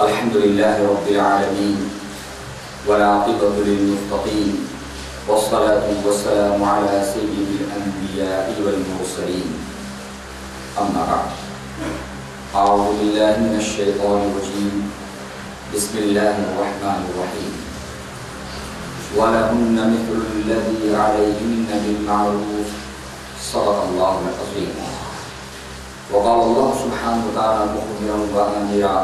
الحمد لله رب العالمين والعاقبة للمتقين والصلاة والسلام على سيد الأنبياء والمرسلين أما بعد أعوذ بالله من الشيطان الرجيم بسم الله الرحمن الرحيم ولهن مثل الذي عليهن بالمعروف صدق الله العظيم. وقال الله سبحانه وتعالى مخبرا وآمرا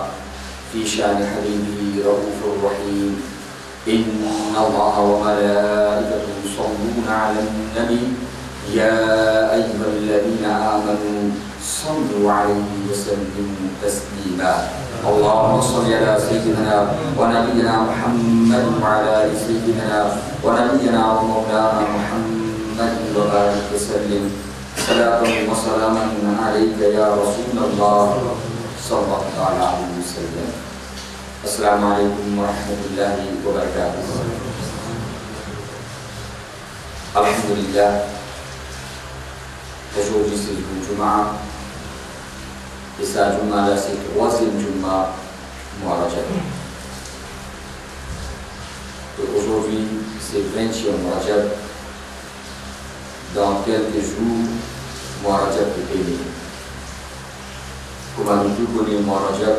في شأن حبيبه رؤوف رحيم إن الله وملائكته يصلون على النبي يا أيها الذين آمنوا صلوا عليه وسلموا تسليما. اللهم صل على سيدنا ونبينا محمد وعلى آل سيدنا ونبينا ومولانا محمد وبارك وسلم صلاة وسلاما عليك يا رسول الله صلى الله عليه وسلم. السلام عليكم ورحمة الله وبركاته. Alhamdulillah, aujourd'hui c'est le Jumu'ah et ça Jumu'ah là c'est le troisième Jumu'ah mois Rajab. Aujourd'hui c'est le 20e mois Rajab. Dans quelques jours, mois Rajab est terminé. Comme nous tous connaissons mois Rajab,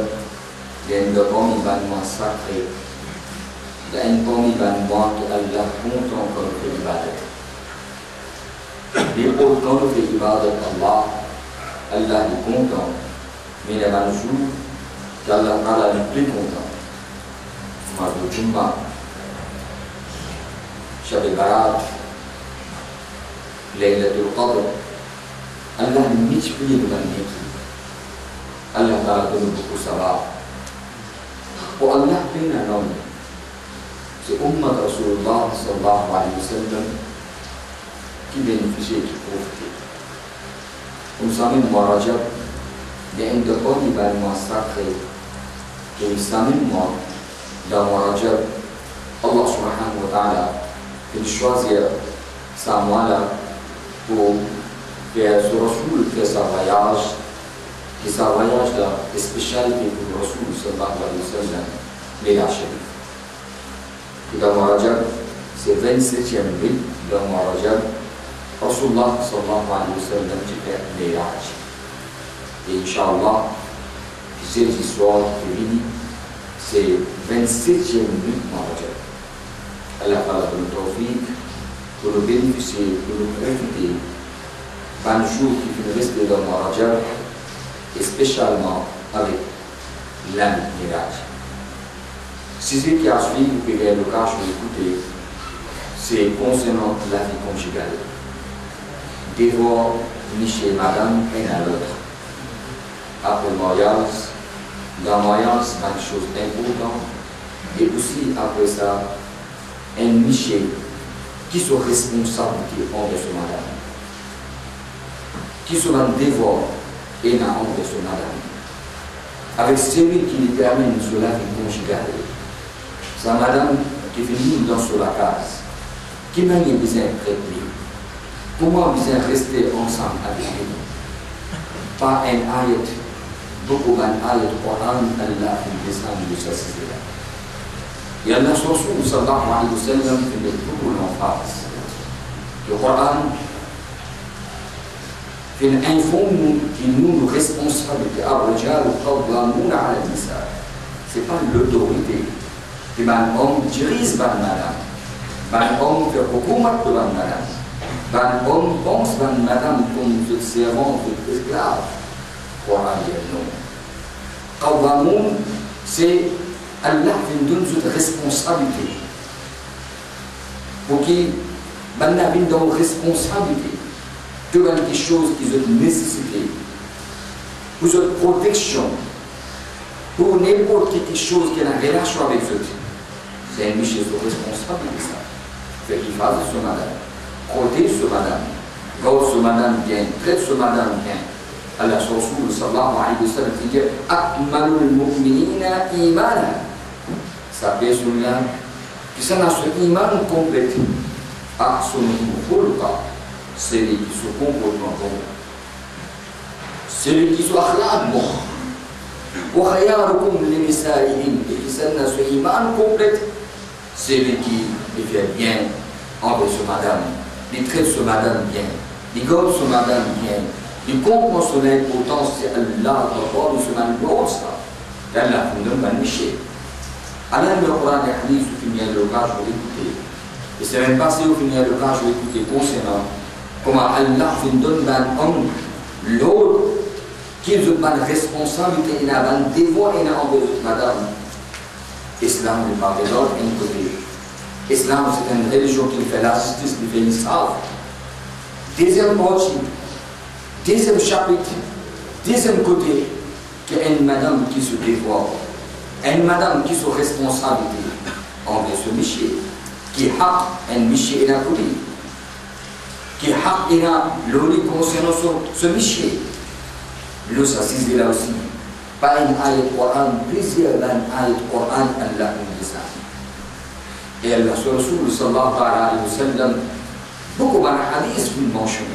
il y a une événement sacré, il y a un événement que Allah compte encore que l'ibadat. Et autant le fait ibadat Allah est content, mais il y a un jour qu'Allah est plus content. Mois de Jumu'ah, Shab al-Barat, Laylatul Qadr, Allah multiplie le magnifique. Allah Ta'ala donne beaucoup de savoir. Pour Allah, plein un homme. C'est Ummat Rasulullah sallallahu alayhi wa sallam qui bénéficie et qui profite. Nous sommes en mois Rajab, il y a un événement sacré. Et nous sommes dans mois Rajab, Allah subhanahu wa ta'ala, il choisit ce mois-là pour faire ce Rasoul, faire sa voyage. Et sa voyage là est spécialité pour le Rasoul sallallahu alayhi wa sallam, Léla Sharif. Et dans mois Rajab, c'est 27e nuit dans mois Rajab, Rasulullah sallallahu alayhi wa sallam qui fait Léla Sharif. Et Inch'Allah, c'est l'histoire qui vient, c'est 27e nuit mois Rajab. Allah Ta'ala donne le tawfiq pour le bénéficier, pour le profiter, d'un jour qui finit rester dans mois Rajab, et spécialement avec l'âme Miraj. Si ce qui a suivi, vous pouvez le cas, je vais écouter, c'est concernant la vie conjugale. Devoir ni chez madame et à l'autre. Après le mariage, dans le mariage, c'est une chose importante. Et aussi, après ça, un Michel qui sont responsables envers ce madame. Qui sont un devoir et n'a envers ce madame. Avec celui qui lui permet de se la vie conjugale. C'est madame qui vient dans la case. Qui m'a besoin de traiter. Comment besoin rester ensemble avec lui. Pas un ayat, beaucoup d'ayat Coran, Allah descend de sa cité. Et Allah Rasul sallallahu alayhi wa sallam fait beaucoup l'emphase. Le Coran fait une info qui nous responsabilité. Ce n'est pas l'autorité. C'est un homme qui dirige madame. Un homme qui fait beaucoup de madame. Un homme qui pense madame comme une servante, une esclave. Coran dit non. C'est Allah qui nous donne cette responsabilité. Pour qu'il maintenant vienne dans responsabilité. Tout quelque chose qui est une nécessité. Pour une protection. Pour n'importe quelque chose qui a une relation avec eux. C'est un monsieur responsable de ça. Fait qu'il fasse ce madame. Protéger ce madame. Garde ce madame bien. Traite ce madame bien. Allah Rasul sallallahu alayhi wa sallam dit Akmalul mu'minina imana. Ça personne-là qui s'en a ce iman complet. Ahsunuhum khulqa. Celui qui se comporte bon. Celui qui soit akhlaq bon. وخياركم لنسائهم. Et qui s'en a ce iman complète, c'est lui qui fait bien envers ce madame, il traite ce madame bien, il garde ce madame bien, il comprend son importance, c'est Allah, d'abord, de ce madame, ça. Allah vous donne un miché. Alors le Coran et Hadith, vous finissez le cas, je vais écouter. Et c'est même passé au finir le cas, je vais écouter concernant comment Allah vous donne un homme, l'autre, qui est une responsabilité, il a un devoir envers madame. Islam n'est pas de l'ordre d'un côté. Islam, c'est une religion qui fait la justice, qui fait l'islam. Deuxième partie, deuxième chapitre, deuxième côté, qu'il y a une madame qui se dévoile, une madame qui se responsabilité envers ce monsieur, qui a un monsieur et la coulée, qui a l'oli concernant ce monsieur. Nous assisons là aussi. Pas une ayat Coran, plusieurs ayat Coran, Allah nous dit ça. Et Allah, sur Rasul sallallahu alayhi wa sallam, beaucoup de hadiths vous mentionnent.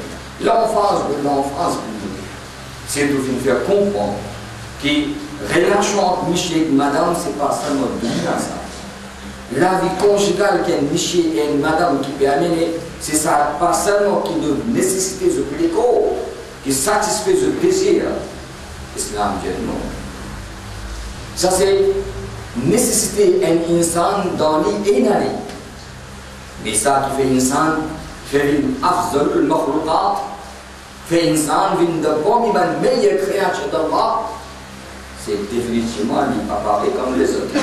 L'emphase de l'emphase, c'est de vous faire comprendre que la relation entre monsieur et madame, c'est pas seulement de ça. La vie conjugale qu'un monsieur et une madame qui peut amener, c'est ça, pas seulement qui doit nécessiter ce plaisir, qui satisfait ce désir. Islam dit non. Ça c'est nécessiter un insan dans l'inali. Mais ça qui fait insan, fait une afzal al-makhluqat, fait insan, une de bonnes et meilleures créatures d'Allah, c'est définitivement pas pareil comme les autres.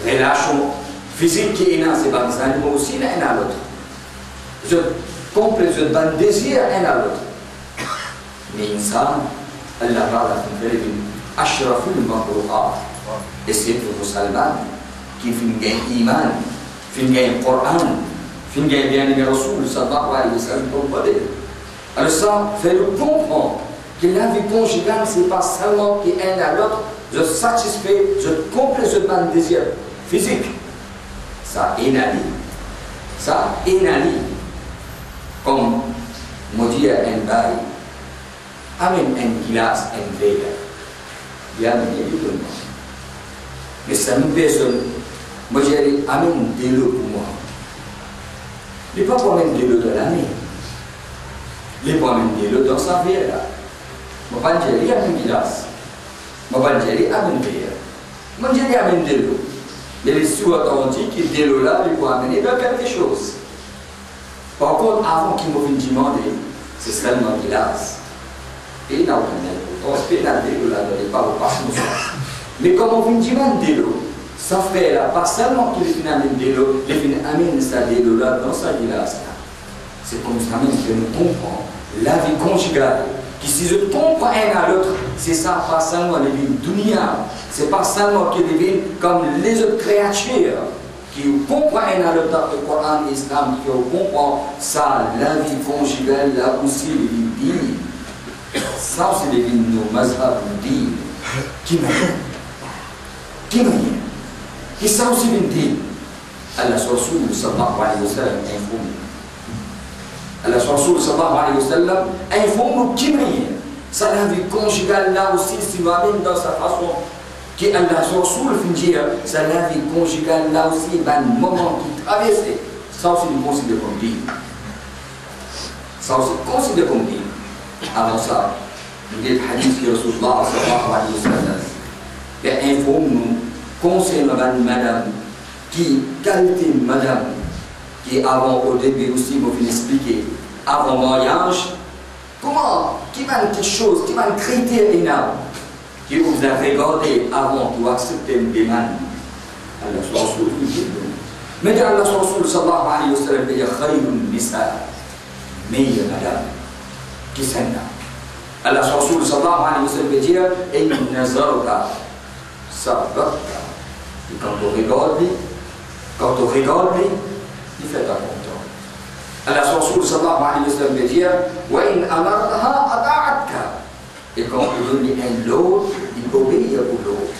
Relation physique qui est là, c'est pas des animaux aussi l'un à l'autre. Je complète, je donne désir un à l'autre. Mais insan, Allah va faire une ashraful makhluqat. Et c'est le musulman qui fait un iman, fait un Coran, fait un bien de Rasul sallallahu alayhi wa sallam pour parler. Alors ça fait le comprendre que la vie conjugale, ce n'est pas seulement qui un à l'autre, je satisfais, je complète ce désir physique. Ça inali. Ça inali. Comme me dit un bail, amène un glace, un verre. Il y a un peu. Mais ça nous personne. Moi j'ai dit, amène de l'eau pour moi. Il n'est pas pour amener de l'eau dans l'année. Il n'est pas amener de l'eau dans sa verre là. Je ne vais pas dire, amène une glace. Je ne vais pas dire, amène un verre. Je vais dire, amène de l'eau. Mais les sous-entendus qui de l'eau là, il faut amener dans quelque chose. Par contre, avant qu'il me vienne demander, c'est seulement une glace. Et il n'a aucun importance. Il n'a de l'eau là, il n'est pas au passé. Mais comme on vient demander de l'eau, ça fait là, pas seulement qu'il vient amener de l'eau, il vient amener ça de l'eau là dans sa glace. C'est comme ça même que nous comprenons la vie conjugale. Qui si je comprends un à l'autre, c'est ça, pas seulement les vies dunia, c'est pas seulement qu'ils viennent comme les autres créatures qui comprennent un à l'autre dans le Coran et l'Islam, qui comprennent ça, la vie conjugale, là aussi les vies dînes. Ça aussi les vies de nos mazhab dînes. Qui m'aime? Qui m'aime? Et ça aussi les dînes. Allah Rasul sallallahu alayhi wa sallam informe. Allah Rasul sallallahu alayhi wa sallam informe qui m'aime. Ça la vie conjugale là aussi, si nous amène dans sa façon. Qui Allah Rasul fait dire, ça la vie conjugale là aussi, un moment qui traverse. Ça aussi nous considère comme dîne. Ça aussi considère comme dîne. Avant ça, il y a le hadith de Rasulullah sallallahu alayhi wa sallam. Et informe-nous concernant madame, qui qualité madame, qui avant au début aussi m'a fait expliquer, avant le mariage, comment, qui va quelque chose, qui va un critère énorme, qui vous a regardé avant de accepter une demande. Allah Rasul dit, mais Allah Rasul sallallahu alayhi wa sallam dit, khayrun nisa, meilleure madame, qui s'en a. Allah Rasul sallallahu alayhi wa sallam dit, in nazarka, sabaka. Et quand on regarde, il fait attention. Allah Rasul sallallahu alayhi wa sallam dit, wa in amartaha ata'atka. Et quand on donne un lot, il obéit pour l'autre.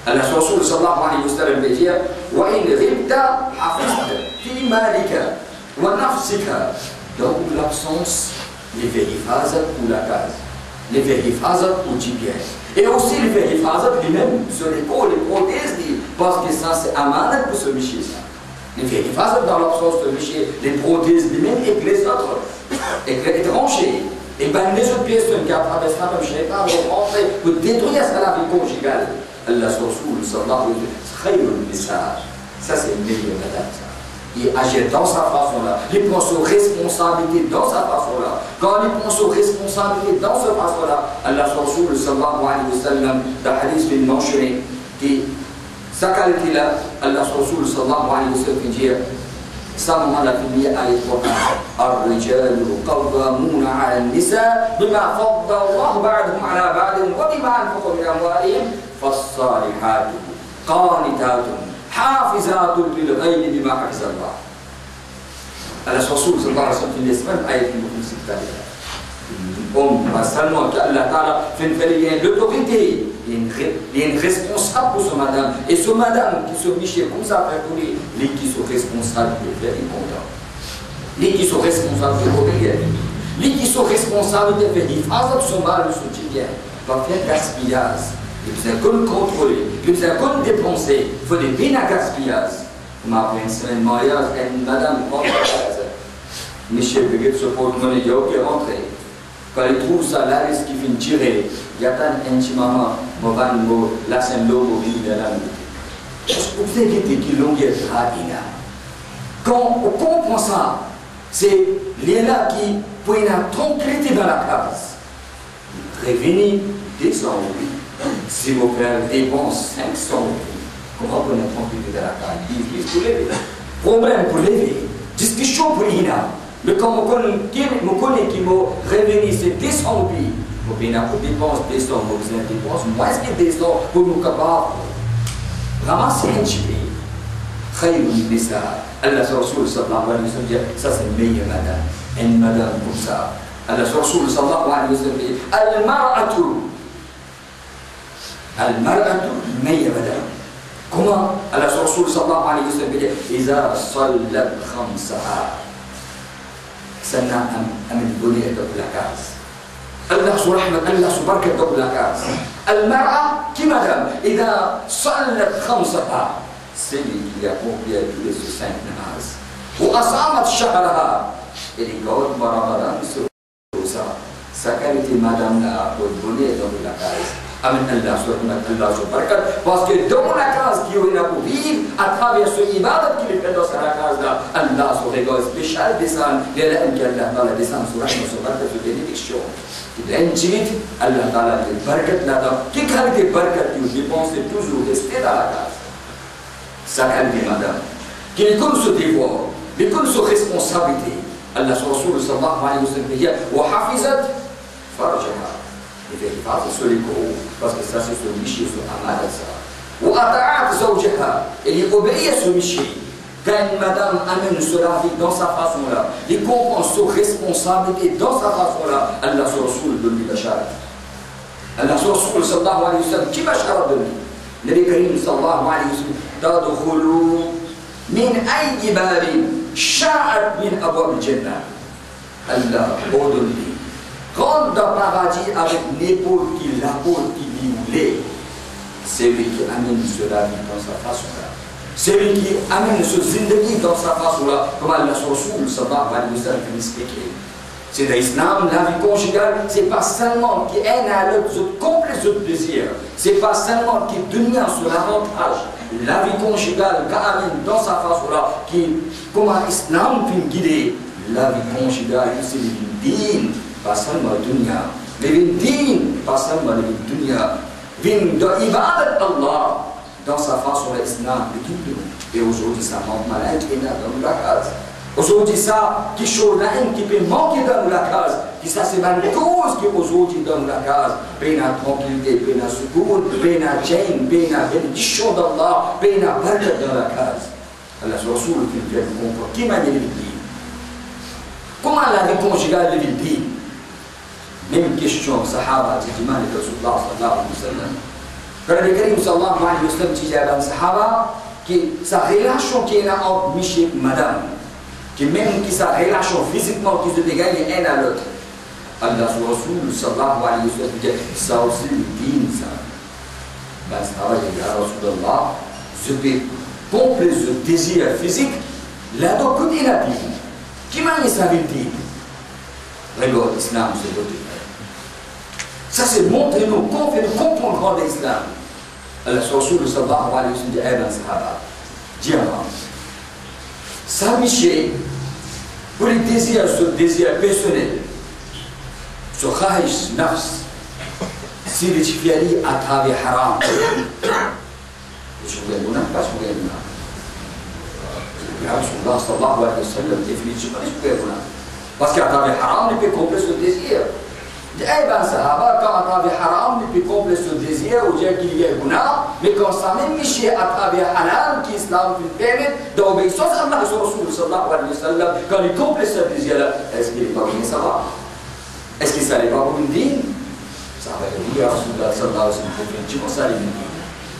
Allah Rasul sallallahu alayhi wa sallam dit, wa in ghibta hafizta fi malika wa nafsika. Donc l'absence, les vérifies ou la case. les vérifazat ou bien. Et aussi les vérifazat lui-même sur les prothèses, parce que ça c'est amanat pour ce monsieur ça. Les vérifazat dans l'absence de monsieur, les prothèses lui-même et les autres, étrangers. Et bien les autres personnes qui traversent la même chose, vont rentrer pour détruire la vie conjugale. Allah Rasoul sallallahu alayhi wa sallam, c'est le message. Ça c'est le meilleur madame ça. Il agit dans sa façon-là. Il prend ses responsabilités dans sa façon-là. Quand il prend ses responsabilités dans sa façon-là, Allah Rasoul sallallahu alayhi wa sallam, dans le hadith bin mentionné, qui sa qualité-là, Allah Rasoul sallallahu alayhi wa sallam dit, سمع في آية القرآن الرجال قوامون على النساء بما فضل الله بعضهم على بعض وبما أنفقوا من أموالهم فالصالحات قانتات حافظات للغيب بما حفظ الله. الرسول صلى الله عليه وسلم في الإسلام آية المؤمن ستة. Pas seulement qu'Allah Ta'ala fait une l'autorité, il y a une responsable pour ce madame. Et ce madame qui se michait comme ça, pour les qui sont responsables de faire des comptes. Les qui sont responsables de obéir. Les qui sont responsables de faire des phrases de son mal, de son quotidien. Pas faire gaspillage. Il faut qu'on contrôler, il faut qu'on dépenser. Il faut des biens à gaspillage. On m'a appris une semaine mariage et une madame rentre à la casa. Michel Beguet se porte-monnaie, il y a aucun rentrée. Quand il trouve ça, là, ce qui finit tirer, il y a tant intimement, là, c'est un logo, il y a là. Vous savez qui l'ont dit à quand on comprend ça, c'est les là qui pour une tranquillité dans la case. Revenez 200 euros. Si vos pères dépensent 500 euros, comment pour une tranquillité dans la case? Ils pour lever. Problème pour lever. Discussion pour l'INA. Mais quand je connais qui m'a révélé ces 200 euros, je vais dépenser 200 euros, je dépense moins que 200 pour nous capables de ramasser un petit peu. Très bien, ça. Allah Rasoul sallallahu alayhi wa sallam dit, ça c'est une meilleure madame. Une madame comme ça. Allah Rasoul sallallahu alayhi wa sallam dit, Al-mar'atu, meilleure madame. Comment Allah Rasoul sallallahu alayhi wa sallam dit, Iza sallat khamsaha. سنة أمن الدنيا دوب العكاز الله سو رحمة الله سو بركة دوب العكاز المرأة كما دام إذا صلت خمسها سيدي يقوم بها بلسو سنة نماز وأصامت شهرها اللي قول برمضان سوسا سكرت مدام لا الدنيا دوب العكاز أمن الله سو رحمة الله سو بركة parce que dans la case qui est là pour vivre à travers ce ibadat qu'il fait dans cette case là Allah se regarde spécial descend il y a Allah dans la descente sur rahma sur baraka de bénédiction il y a une chute Allah Ta'ala de barakat là-dedans qui qualité barakat qui dépense toujours rester dans la case ça qualité madame qui connaît ce devoir qui connaît ce responsabilité Allah Rasoul sallallahu alayhi wa sallam dit wa hafizat farjaha il fait pas sur les gros parce que ça c'est ce miché sur Amada ça ou ata'at zawjaha il obéit à ce miché quand une madame amène cela dans sa façon là il comprend sa responsabilité dans sa façon là Allah Rasoul donne la charge Allah Rasoul sallallahu alayhi wa sallam qui va charge donner Nabi Karim sallallahu alayhi wa sallam tadkhulu min ayyi babin sha'at min abwab al-jannah Allah ordonne rentre dans le paradis avec n'importe qui l'apôtre qui lui voulait. C'est lui qui amène cela dans sa façon-là. C'est lui qui amène ce zindagi dans sa façon-là, comme Allah Rasoul sallallahu alayhi wa sallam expliqué. C'est dans l'islam, la vie conjugale, c'est pas seulement qui aide à l'autre complet de plaisir. C'est pas seulement qui dunya sur l'avantage. La vie conjugale, qui amène dans sa façon-là, qui, comment l'islam peut guider la vie conjugale, c'est une dîne. Pas seulement le dunya, mais une dîne, pas seulement le dunya, une ibadat Allah dans sa façon l'islam de tout le monde. Et aujourd'hui, ça manque malin qui est dans la case. Aujourd'hui, ça, qui chose qui peut manquer dans la case, qui ça, c'est une cause qui aujourd'hui dans la case. Peine à tranquillité, peine à secours, peine à chaîne, peine à bénédiction d'Allah, peine à barkat dans la case. Allah Rasoul qui fait comprendre qui m'a dit le dîne. Comment la vie conjugale de dîne? Même question, Sahaba, Tijman et Rasulullah sallallahu alayhi wa sallam. Quand le Karim sallallahu alayhi wa sallam dit à Sahaba, que sa relation qui est là entre Michel et Madame, que même que sa relation physiquement qui se dégage l'un à l'autre, Allah Rasul sallallahu alayhi wa sallam dit ça aussi le din ça. Ben ça va dire ya Rasulallah, je vais complet ce désir physique là donc comme il a dit. Qui m'a dit ça veut dire? Regarde l'islam c'est le din. Ça c'est montrer nous qu'on fait nous comprendre l'islam. Allah Rasul sallallahu alayhi wa sallam dit eh ben sahaba, dis moi. Ça Michel pour les désirs, ce désir personnel. Ce khaïs nafs, si les chifiali à travers haram, je vous dis, pas je vous dis, ya Rasulullah sallallahu alayhi wa sallam, définitivement, je vous dis, parce qu'à travers haram, il peut compléter ce désir. Eh ben, sahaba, quand à travers haram, il peut compléter ce désir, ou dire qu'il y a guna, mais quand ça même miché à travers halal, qui islam peut permettre d'obéissance à Allah, Rasulullah sallallahu alayhi wa sallam, quand il complète ce désir-là, est-ce qu'il n'est pas bien ça va? Est-ce que ça n'est pas pour une dîne? Ça va dire, oui, Rasulullah sallallahu alayhi wa sallam, tu penses à l'une dîne.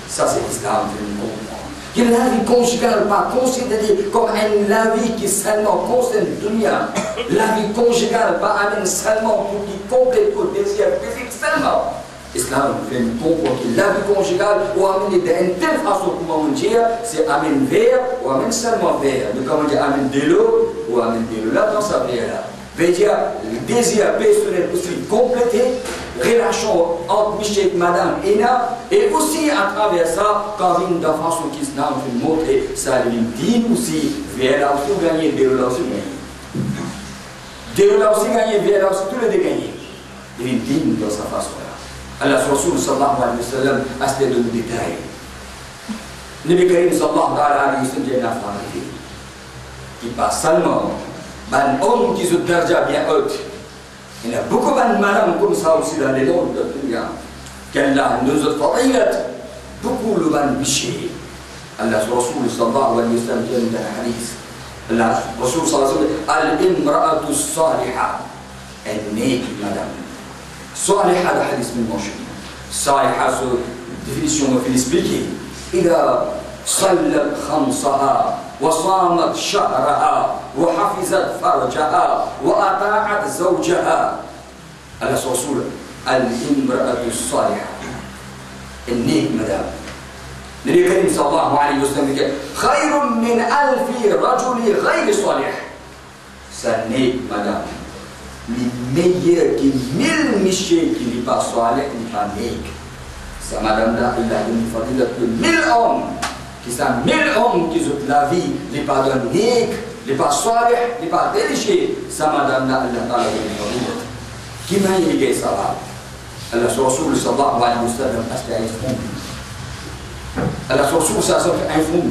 Ça, c'est l'islam, je ne comprends. Que la vie conjugale pas considérée comme la vie qui seulement concerne le dunya. La vie conjugale pas amène seulement pour qui complète le désir physique seulement. L'islam fait comprendre que la vie conjugale ou amener d'une telle façon, comment on dit, c'est amène vers ou amène seulement vers. Donc, comment on dit, amène de l'eau ou amène de l'eau là dans sa vie là. Veut dire, le désir personnel aussi complété, relation entre Michel et Madame Ena, et aussi à travers ça, quand il y a une façon qui se n'a fait montrer, ça lui dit aussi, vers là aussi gagner, vers là aussi gagner. Vers là aussi gagner, vers là aussi tout le dégagner. Il dit dans sa façon-là. Allah Rasul sallallahu alayhi wa sallam a ce de nous détailler. Nabi Karim sallallahu alayhi wa sallam dit la femme qui passe seulement. Un homme qui se darja bien haute. Il y a beaucoup de madame comme ça aussi dans les mondes de dunya. Qu'Allah nous a fait beaucoup le ban biché. Allah Rasul sallallahu alayhi wa sallam dit dans le hadith. Allah Rasul sallallahu alayhi wa sallam al-imra'atu salihah. Elle madame. Salihah le hadith من موشي. Salihah c'est définition on fait expliquer. إذا صلت خمسها وصامت شهرها وحفظت فرجها وأطاعت زوجها على رسول الامرأة الصالحة النيك مدام النبي الكريم صلى الله عليه وسلم خير من 1000 رجل غير صالح النيك مدام meilleur que 1000 michels qui n'est pas salih, qui n'est pas nek. Ça madame là, il a une fadila de 1000 hommes qui sont 1000 hommes qui ont la vie, n'est pas d'un nek, n'est pas salih, n'est pas déliché. Ça madame là, il a une fadila. Qui m'a dit ça va? Allah Rasul sallallahu alayhi wa sallam a fait un fond. Allah Rasul ça fait un fond.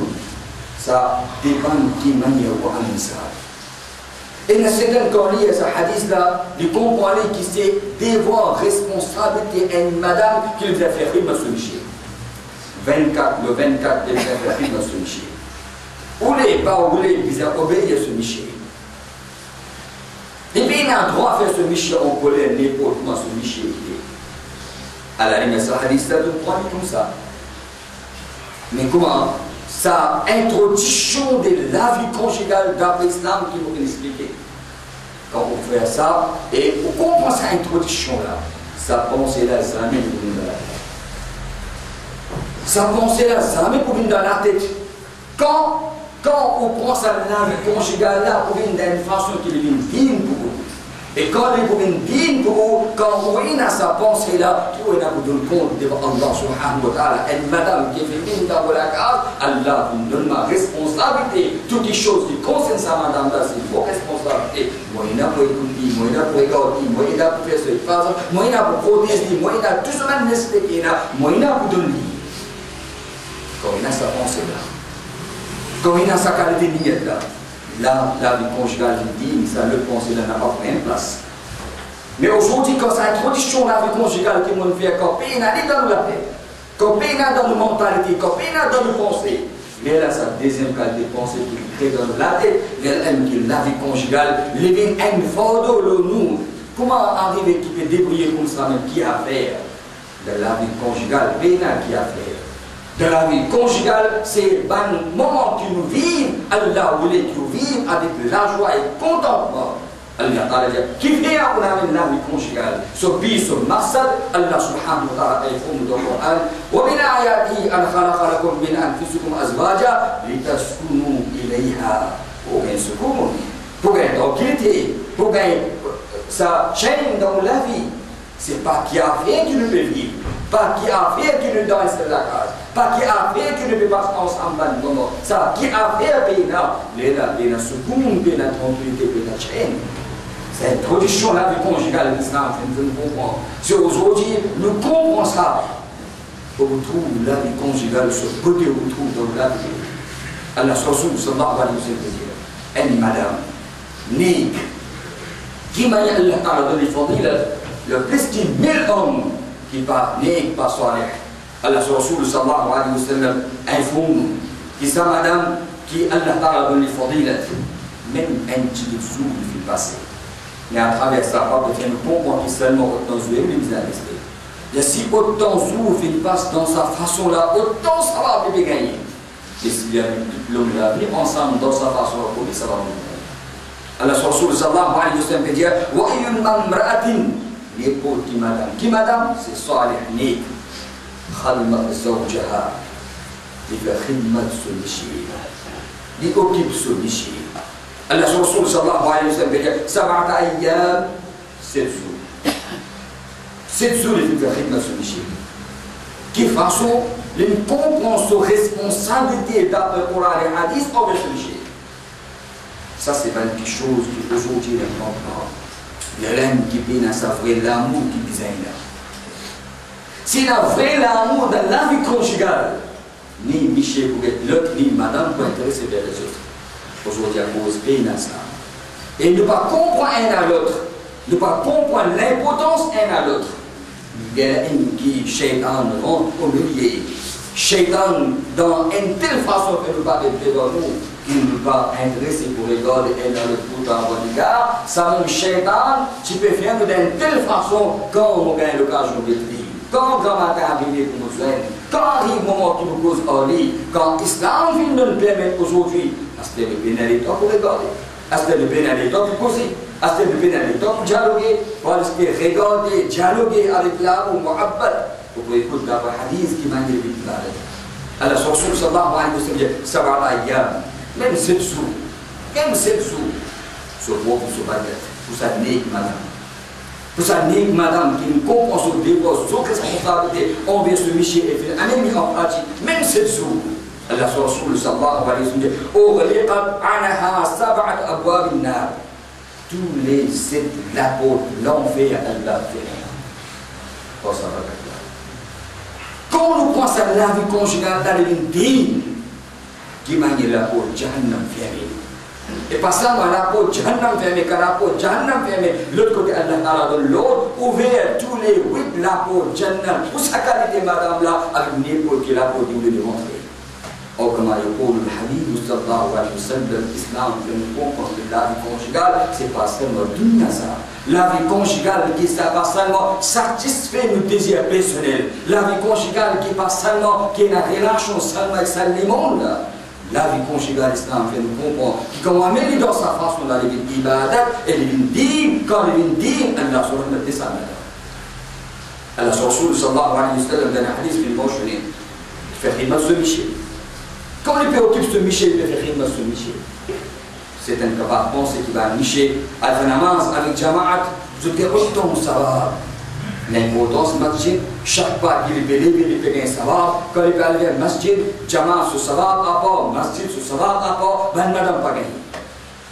Ça dépend qui m'a dit ou amin ça. Et dans ce hadith-là, il comprend que c'est devoir, responsabilité à une madame qui lui a fait rire sur Michel. Le 24, il lui a fait rire sur Michel. Ou les pas ou les, ils ont obéi à ce Michel. Et puis il a le droit à faire ce Michel en colère, n'importe quoi ce Michel. À la limite, ce hadith-là, il prend comme ça. Mais comment? Sa introduction de la vie conjugale d'après l'islam qui vous expliquer. Quand on fait ça, et on comprend cette introduction-là, sa pensée-là, jamais pour venir dans la tête. Sa pensée-là, jamais pour venir dans la tête. Quand on prend sa vie conjugale-là, pour venir d'une façon qui est digne pour vous. Et quand il est digne pour vous, quand on a sa pensée-là, tout est à vous donner compte devant Allah subhanahu wa ta'ala. Et madame qui est venue dans la case, Allah vous donne ma responsabilité. Toutes les choses qui concernent sa madame-là, c'est vos responsabilités. Moi, il y a pour écouter, moi, il y a pour regarder, moi, il y a pour faire ce qu'il fait, moi, il y a pour protéger, moi, il y a tout ce même respect, moi, il y a pour donner. Quand il a sa pensée-là, quand il a sa qualité de là, la vie conjugale digne, ça le pensée n'a pas pris une place. Mais aujourd'hui, quand c'est l'introduction de la vie conjugale qui m'ont fait, quand il y a dans la tête, quand il y a dans la mentalité, quand il y a dans la pensée, mais là, sa deuxième qualité de pensée qui crée dans la tête, elle aime que la vie conjugale, les vignes aiment fort le nous. Comment arriver qui peut débrouiller comme ça, même qui a fait de la vie conjugale, bien qui a fait. De la vie conjugale, c'est un moment que nous vivons, Allah voulait que nous vivions avec la joie et le contentement. Allah Ta'ala dit qui fait on a une vie conjugale ce but ce maqsad Allah subhanahu wa ta'ala informe dans le Coran wa min ayatihi an khalaqa lakum min anfusikum azwaja litaskunu ilayha pour gagner secours pour gagner tranquillité pour gagner sa chaîne dans la vie c'est pas qui a fait qui ne peut vivre pas qui a fait qui ne danse de la case pas qui a fait qui ne peut pas ensemble ça qui a fait bien secours bien tranquillité bien chaîne. Cette tradition là du conjugal de l'islam, nous comprenons. C'est aujourd'hui, nous comprenons ça. On retrouve la vie conjugale, ce côté on retrouve dans la vie. Allah Rasul sallallahu alayhi wa sallam, une madame, Nik, qui m'a dit Allah a donné le plus de 1000 hommes qui parlent Nik, pas Salih. Allah Rasul sallallahu alayhi wa sallam, informe, qui sa madame, qui Allah a donné même un petit jour il fait passer. Mais à travers ça, pas de faire le comprendre qui seulement autant jouer, mais vous avez resté. Et si autant joue, il passe dans sa façon là, autant ça va bien gagner. Et s'il y a l'homme la vie ensemble dans sa façon là, ça va bien gagner. Allah Rasul sallallahu alayhi wa sallam peut dire wa ayyun mamra'atin l'épaule qui madame c'est Salih Nik khalmat zawjaha li fa khidmat sulshi li occupe sulshi. Allah Rasul sallallahu alayhi wa sallam dit sab'ata ayyam 7 jours. 7 jours il fait khidmat sulshi. Qui façon une compréhension responsabilité d'après le Coran et le Hadith envers sulshi. Ça c'est pas une chose qui aujourd'hui est important. L'homme qui peine à savoir l'amour qui besoin là. Si la vraie l'amour dans la vie conjugale, ni Michel pour être l'autre, ni madame pour intéresser vers les autres. Aujourd'hui, à cause peine à ça. Et ne pas comprendre un à l'autre, ne pas comprendre l'importance un à l'autre. Il y a un qui, Shaitan, rentre au milieu. Shaitan, dans une telle façon que nous ne pas être devant nous, qui ne peut pas intéresser pour regarder un à l'autre tout en bon égard, ça même Shaitan, tu peux faire d'une telle façon quand on gagne l'occasion de vivre. Quand grand matin arrive pour nous joindre, quand arrive le moment qui nous cause en lit, quand l'islam vient de nous permettre aujourd'hui, est-ce que le pénalité pour regarder, est-ce que le pénalité pour causer, est-ce que le pénalité pour dialoguer, est-ce que regarder, dialoguer avec l'amour, muhabbat, vous pouvez écouter dans le hadith qui m'a dit le pénalité. Allah Rasul sallallahu alayhi wa sallam dit, sab'ata ayyam, même 7 jours, même 7 jours, ce pauvre se baguette, pour sa nez, madame. Pour sa nègre madame qui nous comprend son dévot, son responsabilité envers ce Michel et fait un mis en pratique, même 7 jours. Allah Rasul sallallahu alayhi wa sallam dit Ughliqat anha sab'at abwab an-nar. Tous les 7 portes l'enfer Allah fait. Oh, ça va être là. Quand on pense à la vie conjugale dans le digne, qui manie la porte Jahannam fermée. Et pas seulement la porte Jahannam fermée, car la porte Jahannam fermée, l'autre côté Allah Ta'ala donne l'autre, ouvert tous les 8 la porte Jahannam. Pour sa qualité, madame là, avec n'importe qui la porte où il est rentré. Or, comme il le hadith, sallallahu alayhi wa sallam, l'islam, que nous comprenons que la vie conjugale, c'est pas seulement dunya ça. La vie conjugale qui n'est pas seulement satisfait nos désirs personnels. La vie conjugale qui n'est pas seulement qui est une relation seulement avec sa monde. La vie conjugale, l'islam fait nous comprendre qui comment amener dans sa façon d'aller ibadat et les dîmes, quand les dîmes, Allah se remet ça. Allah Rasul sallallahu alayhi wa sallam dans un hadith qui est mentionné, il fait khidmat ce Michel. Quand les préoccupe ce Michel, il fait khidmat ce Michel. C'est un capable de penser qu'il va Michel à la namaz avec Jama'at, je dis autant ça va. L'importance du masjid, chaque pas qu'il est levé, il fait un savoir. Quand il va aller au masjid, Jama'a ce savoir à part, masjid ce savoir à part, ben madame pas gagné.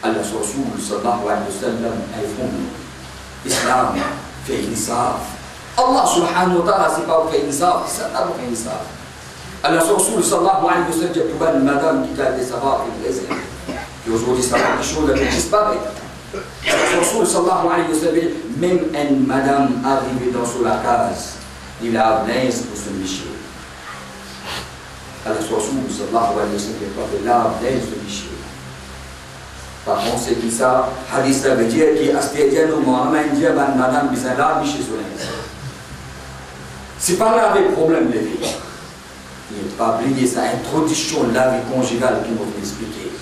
Allah Rasul sallallahu alayhi wa sallam est fondé. Islam fait insaf. Allah subhanahu wa ta'ala c'est pas fait insaf, c'est pas fait insaf. Allah Rasul sallallahu alayhi wa sallam dit pour une madame qui a des savoirs et des raisins. Et aujourd'hui ça va des choses qui disparaissent. Rasul sallallahu alayhi wa sallam, même une madame arrivée dans la case, il a amené pour ce Michel. Alors Rasul sallallahu alayhi wa sallam, il a amené ce Michel. Par contre, c'est qui ça? Hadith ça veut dire qu'il a dit nous Mohamed dit madame bizarre Michel sur l'instant. C'est pas là avec problème de vie. Il n'est pas oublié sa introduction de la vie conjugale qui m'a expliqué.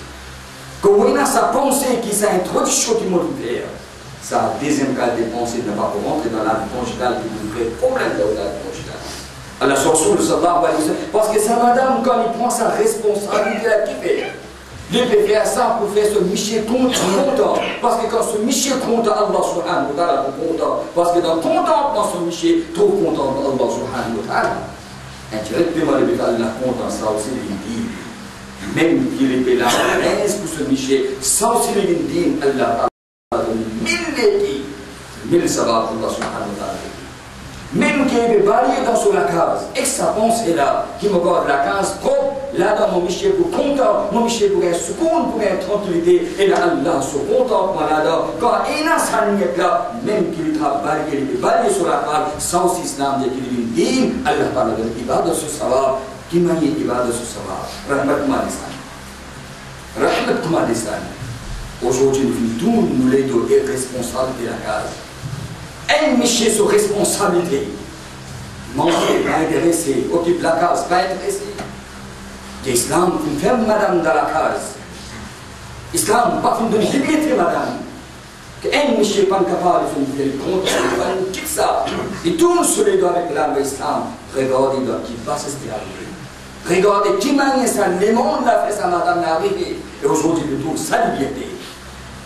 Comment il a sa pensée qui s'est introduction qui m'a fait. Sa deuxième qualité de pensée ne va pas rentrer dans la vie conjugale qui vous crée problème dans la vie conjugale. Allah Rasoul sallallahu alayhi wa sallam, parce que sa madame, quand il prend sa responsabilité, il peut faire ça pour faire ce Michel content. Parce que quand ce Michel content, Allah subhanahu wa ta'ala est content. Parce que dans contentement, ce Michel trop content Allah subhanahu wa ta'ala. Indirectement, Allah content, ça aussi il dit. Même qu'il est là, pour ce Michel, ça aussi il dit, Allah ta'ala donne mille sabbats pour Allah subhanahu wa ta'ala. Même qu'il est balayé dans la case, et sa pensée là, qui me garde la case propre, là dans mon Michel pour content, mon Michel pour un seconde, pour une tranquillité, et là Allah se contente, là-dedans, quand il a sa ligne là, même qu'il travaille, il est balayé sur la case, sans islam, il qu'il est dit, Allah parle de l'ibad de ce savoir, qui m'a dit l'ibad de ce savoir, Rahmat Kumadistan. Rahmat Kumadistan. Aujourd'hui, nous les deux responsables de la case. Un Michel sur responsabilité. Manger, pas intéressé. Occupe la case, pas intéressé. L'islam, une ferme madame dans la case. Islam, pas une liberté, madame. Un Michel pas capable de faire le compte, il quitte ça. Il tourne sur les doigts avec l'âme de l'islam. Regardez qui va se arriver. Regardez qui manie ça. Le monde l'a fait sa madame l'arrivée. Et aujourd'hui, il tourne sa liberté.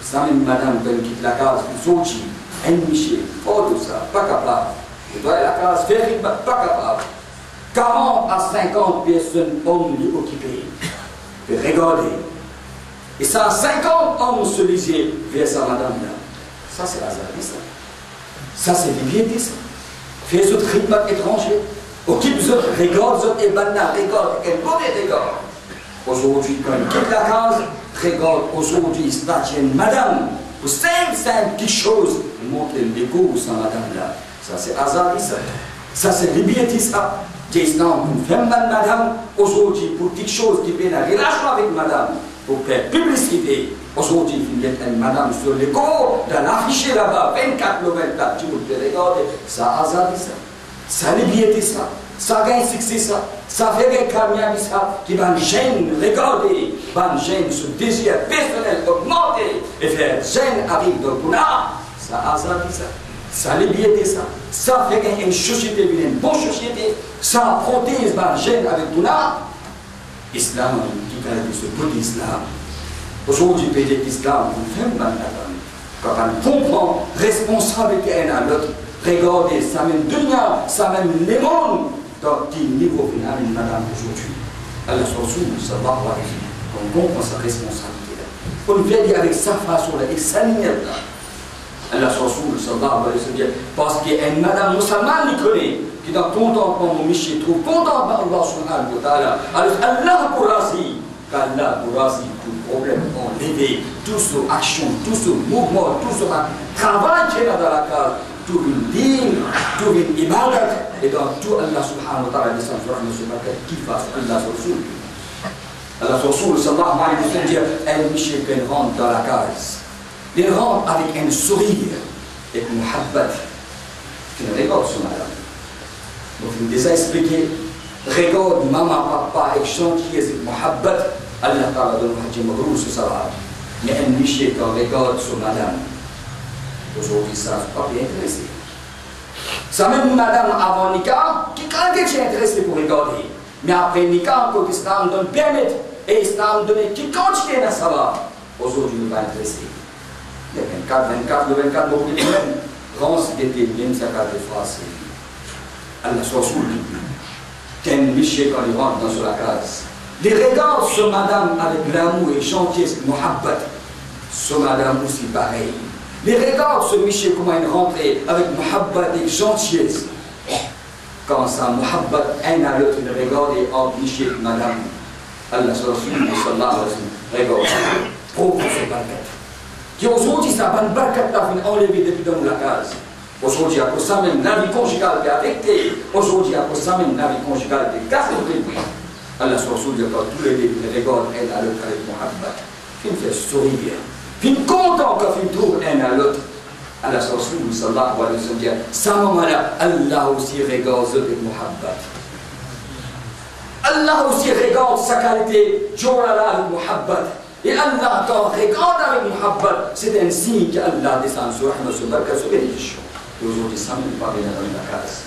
Ça, même madame, quand elle quitte la case, il sortit. Un Michel, pas de ça, pas capable. Il doit aller à la classe, pas capable. 40 à 50 personnes, hommes lui occupés. Et regardez. Et ça, 50 hommes se lisaient vers sa madame là. Ça, c'est hasardé, ça. Ça, c'est liberté, ça. Fais ce rythme étranger. Occupe ce, regarde ce, et banal, regarde, quel mauvais regard. Aujourd'hui, quand il quitte la case, regarde, aujourd'hui, il se tient madame. Pour simple petites choses, montrer l'égo sans madame là. Ça c'est hasard, ça. Ça c'est liberté, ça. L'islam, une femme madame, aujourd'hui, pour petites choses qui viennent à relâchement avec madame, pour faire publicité. Aujourd'hui, il y a une madame sur l'égo, dans l'affiché là-bas, 24 le 24, tu peux regarder. Ça hasard, ça. Ça liberté, ça. Ça gagne succès, ça. Ça fait des camions, ça, qui va gêner, regarder, va gêner ce désir personnel augmenter et faire gêne avec le Gouna. Ça hasard, ça. Ça liberté, ça. Ça fait gagner une société, une bonne société. Ça protège, va gêne avec Gouna. Islam, qui qualifie ce petit islam. Aujourd'hui, peut dire qu'Islam, vous faites mal quand on comprend responsabilité un à l'autre. Regardez, ça même dunya, ça même les mondes. Dans quel niveau final une madame aujourd'hui? Allah Rasoul sallallahu alayhi wa sallam, on comprend sa responsabilité là. On vient dire avec sa façon là, avec sa lumière là. Allah Rasoul sallallahu alayhi wa sallam, parce qu'une madame musulmane qui connaît, qui dans contentement mon Michel trouve contentement Allah subhanahu wa ta'ala. Alors Allah pour razi, qu'Allah pour razi, tout problème enlevé, tout ce action, tout ce mouvement, tout ce travail qui est dans la case. Tout une digne, tout une ibadat, et dans tout Allah subhanahu wa ta'ala descend sur un qui fasse Allah Rasoul. Allah Rasoul sallallahu alayhi wa sallam dit, elle Michel qu'elle rentre dans la case. Il rentre avec un sourire, avec une muhabbat, qui ne regarde son madame. Donc il nous déjà expliqué, regarde maman, papa, avec chantier, avec muhabbat, Allah ta'ala donne un hajj mabrou sur sa barbe. Mais un Michel quand regarde son madame, aujourd'hui, ça ne pas bien intéressé. Ça même madame avant Nika, qui quand elle est intéressée pour regarder. Mais après Nika, encore l'Islam donne permettre, et l'Islam donne qui continue à savoir. Aujourd'hui, il ne va pas intéresser. Le 24, le 24, beaucoup de problèmes. Rance d'été, même ça a des phrases. Allah soit sous lui. Qu'un Michel quand il rentre dans la case. Les regards sur madame avec l'amour et chantier, muhabbat. Sur madame aussi pareil. Les regards ce Michel comment il rentrait avec muhabbat et gentillesse. Quand ça muhabbat un à l'autre, il regarde entre Michel et madame. Allah sallallahu alayhi wa sallam, regarde. Propre ce barkat. Qui aujourd'hui ça va une barkat là enlevé depuis dans la case. Aujourd'hui à cause ça même la vie conjugale est affectée. Aujourd'hui à cause ça même la vie conjugale est cassée. Allah sallallahu alayhi wa sallam, tous les regards un à l'autre avec muhabbat. Il me fait sourire. Puis content quand il trouve un à l'autre. Allah sallallahu alayhi wa sallam dit, ça moment-là, Allah aussi regarde avec muhabbat. Allah aussi regarde sa qualité, Jawala avec muhabbat. Et Allah t'en regarde avec Muhabbat. C'est un signe qu'Allah descend sur Rahma, sur Baraka, sur bénédiction. Et aujourd'hui, ça ne peut pas venir dans la case.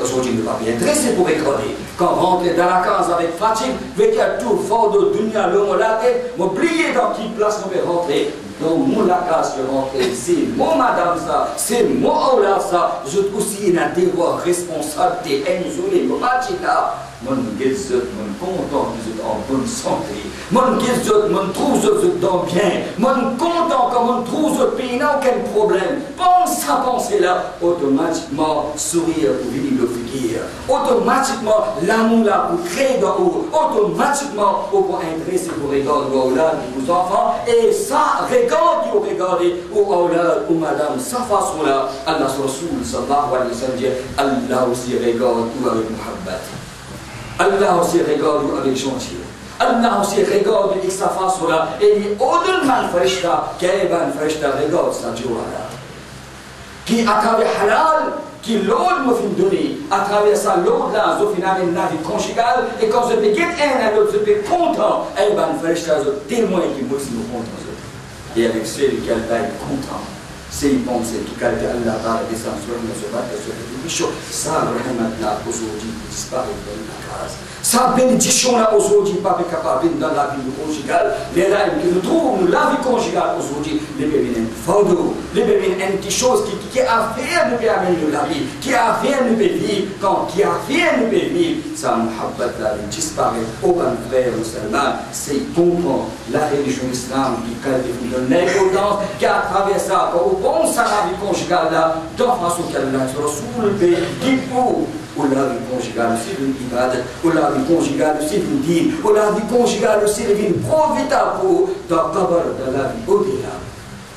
Aujourd'hui, il ne va pas bien dresser pour regarder. Quand rentrer dans la case avec fatigue, avec un tour fort de dunya, l'homme la tête, m'oublier dans quelle place on peut rentrer. Dans mon la case, je rentre, c'est mon madame ça, c'est mon aula ça. Je aussi une devoir responsabilité, et nous, là. Mon guézot, mon content que vous êtes en bonne santé. Mon guézot, mon trouve que vous êtes dans bien. Mon content comme on trouve votre pays n'a aucun problème. Pense à penser là, automatiquement sourire pour venir le figure. Automatiquement l'amour là pour créer dans vous. Automatiquement pour intéresser pour regarder vos vos enfants. Et ça, regarde vous regardez ou aulad ou madame, sa façon là, Allah Rasoul sallallahu alayhi wa sallam, Allah aussi regarde ou avec Muhabbat. Allah aussi regarde avec gentil. Allah aussi regarde avec sa façon là. Et il au-delà de Farishta, Kaiban Farishta regarde sa joie là. Qui à travers halal, qui l'autre me fait donner, à travers ça, l'autre là, je finis avec une vie conjugale. Et quand je peux quitter un à l'autre, je peux content. Kaiban Farishta, je témoin qui me suis content. Et avec celui qui va être content. C'est il pense tout cas que Allah va descendre sur nous, se battre sur les bichons. Ça, vraiment, là, aujourd'hui, disparaît dans la case. Sa bénédiction là aujourd'hui, pas capable dans la vie conjugale. Les règles que nous trouvons, la vie conjugale aujourd'hui, les bébés n'ont pas d'eau. Les bébés n'ont des choses qui a fait nous améliorer la vie, qui a fait nous vivre, quand qui a fait nous vivre, ça Muhabbat là, disparaît. Aucun frère musulman, c'est comprendre la religion islam qui donne l'importance qu'à travers ça, quand on pense à la vie conjugale là, dans la façon qu'elle a sur le pays, qui pour ou la vie conjugale, c'est une ibad, ou la vie conjugale, c'est une dîme, ou la vie conjugale, c'est une profitable pour dans la vie au-delà.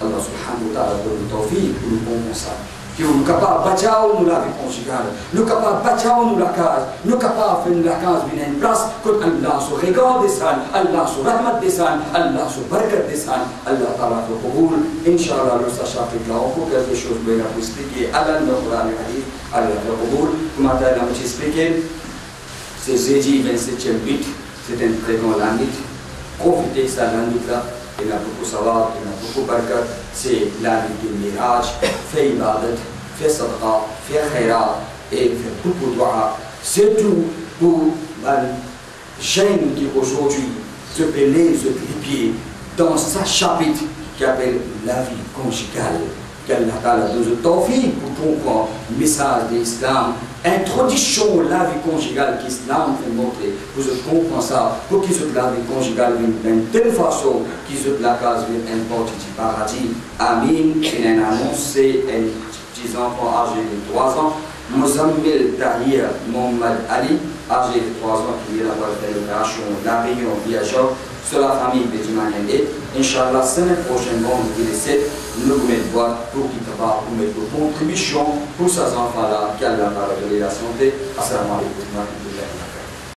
Allah subhanahu wa ta'ala donne le tawfiq pour le bon ça. Que nous sommes capables de bâtir la vie conjugale, nous sommes capables de bâtir la case, nous sommes capables de faire la case bien en place, que Allah se regarde des salles, Allah se rahmat des salles, Allah se barakat des salles, Allah ta'ala te qaboul. Inch'Allah, le chapitre là, on peut quelque chose de bien pour expliquer, Allah nous Qur'an et hadith, Allah te qaboul. Comme on a expliqué, c'est jeudi 27e but, c'est un très grand lundi. Profitez de ça lundi là. Il y a beaucoup de savoir, il y a beaucoup de barakat, c'est la vie du mirage, fait ibadat, fait sadaqa, fait khayra et fait beaucoup de dua. C'est tout pour les jeunes qui aujourd'hui se pèlent, se pieds dans ce chapitre qui appelle la vie conjugale. qu'Allah Ta'ala donne le tawfiq pour comprendre le message de l'islam, introduction de la vie conjugale qu'Islam fait montrer, pour que comprendre ça, pour qu'ils aient la vie conjugale d'une telle façon qu'ils aient la case d'une porte du paradis. Amin. Il a annoncé un petit enfant âgé de 3 ans, Mozammil Tahir Mohamed Ali, âgé de 3 ans, qui vient d'avoir fait l'opération La Réunion Viageur sur la famille de Dimanende. Inch'Allah, semaine prochaine, vendredi le 7, nous vous mettons voir pour qui va vous mettre vos contributions pour ces enfants-là, qu'Allah va leur donner la santé. Assalamu alaikum wa rahmatullahi wa barakatuh.